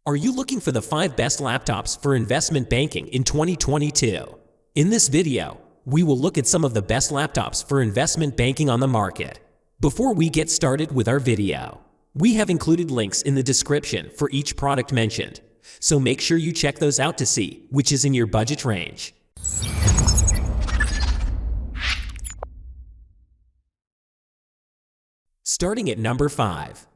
Are you looking for the 5 best laptops for investment banking in 2022? In this video, we will look at some of the best laptops for investment banking on the market. Before we get started with our video, we have included links in the description for each product mentioned, so make sure you check those out to see which is in your budget range. Starting at number 5.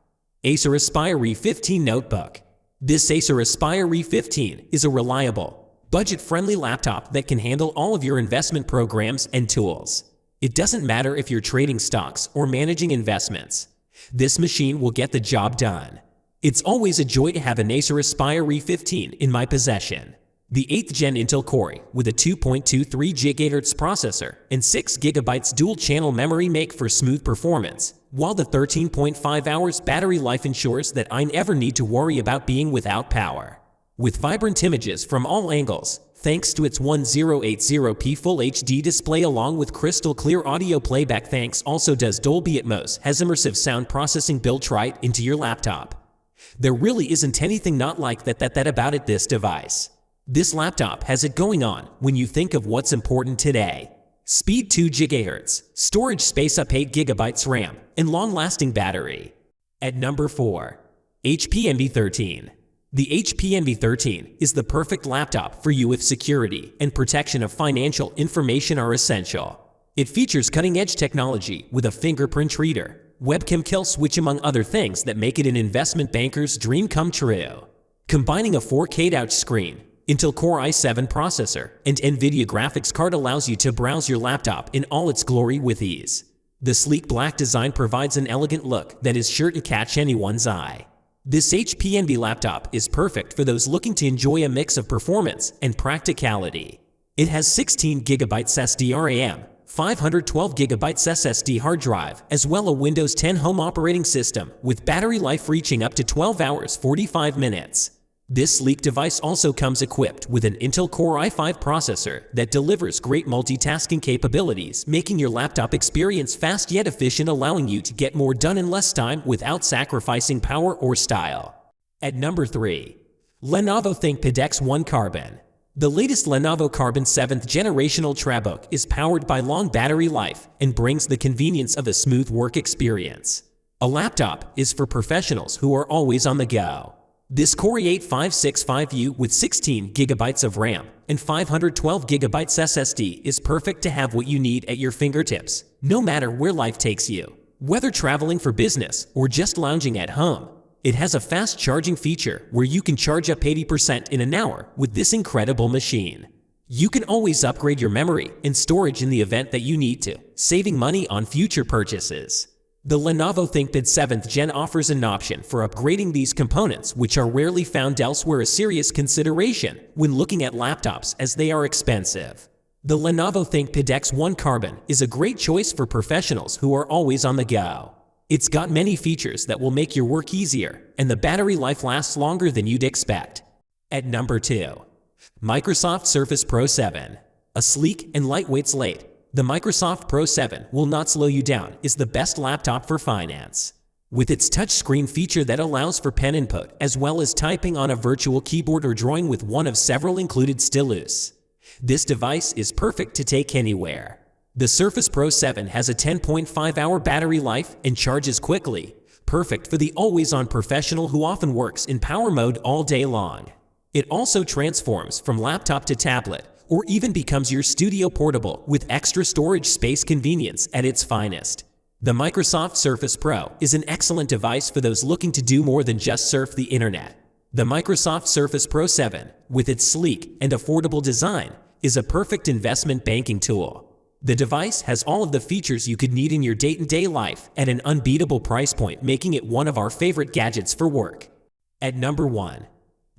Acer Aspire E15 Notebook. This Acer Aspire E15 is a reliable, budget-friendly laptop that can handle all of your investment programs and tools. It doesn't matter if you're trading stocks or managing investments. This machine will get the job done. It's always a joy to have an Acer Aspire E15 in my possession. The 8th Gen Intel Core with a 2.23 GHz processor and 6 GB dual-channel memory make for smooth performance, while the 13.5 hours battery life ensures that I never need to worry about being without power. With vibrant images from all angles, thanks to its 1080p Full HD display along with crystal clear audio playback, thanks also does Dolby Atmos, has immersive sound processing built right into your laptop. There really isn't anything not like that about this device. This laptop has it going on when you think of what's important today. Speed 2 GHz, storage space up 8 GB RAM, and long-lasting battery. At number 4. HP Envy13. The HP Envy13 is the perfect laptop for you if security and protection of financial information are essential. It features cutting-edge technology with a fingerprint reader, webcam kill switch among other things that make it an investment banker's dream come true. Combining a 4K touchscreen, Intel Core i7 processor, and NVIDIA graphics card allows you to browse your laptop in all its glory with ease. The sleek black design provides an elegant look that is sure to catch anyone's eye. This HP Envy laptop is perfect for those looking to enjoy a mix of performance and practicality. It has 16 GB SDRAM, 512 GB SSD hard drive, as well as a Windows 10 home operating system with battery life reaching up to 12 hours 45 minutes. This sleek device also comes equipped with an Intel Core i5 processor that delivers great multitasking capabilities, making your laptop experience fast yet efficient, allowing you to get more done in less time without sacrificing power or style. At number 3. Lenovo ThinkPad X1 Carbon. The latest Lenovo Carbon 7th generation Ultrabook is powered by long battery life and brings the convenience of a smooth work experience. A laptop is for professionals who are always on the go. This Core i8-5565U with 16 GB of RAM and 512 GB SSD is perfect to have what you need at your fingertips, no matter where life takes you. Whether traveling for business or just lounging at home, it has a fast charging feature where you can charge up 80% in an hour with this incredible machine. You can always upgrade your memory and storage in the event that you need to, saving money on future purchases. The Lenovo ThinkPad 7th Gen offers an option for upgrading these components, which are rarely found elsewhere, a serious consideration when looking at laptops as they are expensive. The Lenovo ThinkPad X1 Carbon is a great choice for professionals who are always on the go. It's got many features that will make your work easier, and the battery life lasts longer than you'd expect. At number 2. Microsoft Surface Pro 7. A sleek and lightweight slate, the Microsoft Pro 7 will not slow you down, is the best laptop for finance. With its touchscreen feature that allows for pen input as well as typing on a virtual keyboard or drawing with one of several included stylus, this device is perfect to take anywhere. The Surface Pro 7 has a 10.5-hour battery life and charges quickly, perfect for the always-on professional who often works in power mode all day long. It also transforms from laptop to tablet, or even becomes your studio portable with extra storage space, convenience at its finest. The Microsoft Surface Pro is an excellent device for those looking to do more than just surf the internet. The Microsoft Surface Pro 7, with its sleek and affordable design, is a perfect investment banking tool. The device has all of the features you could need in your day-to-day life at an unbeatable price point, making it one of our favorite gadgets for work. At number 1.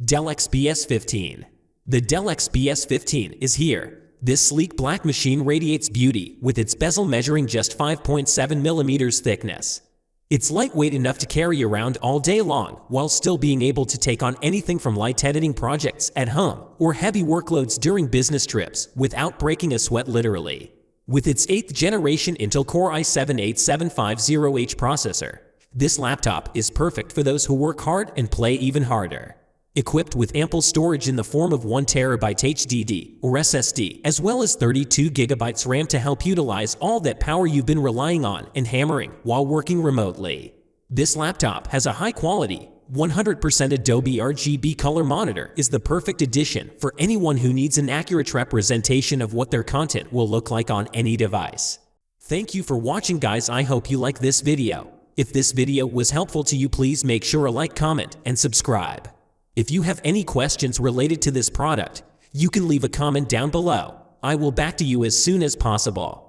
Dell XPS 15. The Dell XPS 15 is here. This sleek black machine radiates beauty with its bezel measuring just 5.7 mm thickness. It's lightweight enough to carry around all day long while still being able to take on anything from light editing projects at home or heavy workloads during business trips without breaking a sweat, literally. With its 8th generation Intel Core i7-8750H processor, this laptop is perfect for those who work hard and play even harder. Equipped with ample storage in the form of 1TB HDD or SSD, as well as 32GB RAM to help utilize all that power you've been relying on and hammering while working remotely. This laptop has a high-quality, 100% Adobe RGB color monitor is the perfect addition for anyone who needs an accurate representation of what their content will look like on any device. Thank you for watching, guys. I hope you like this video. If this video was helpful to you, please make sure to like, comment, and subscribe. If you have any questions related to this product, you can leave a comment down below. I will back to you as soon as possible.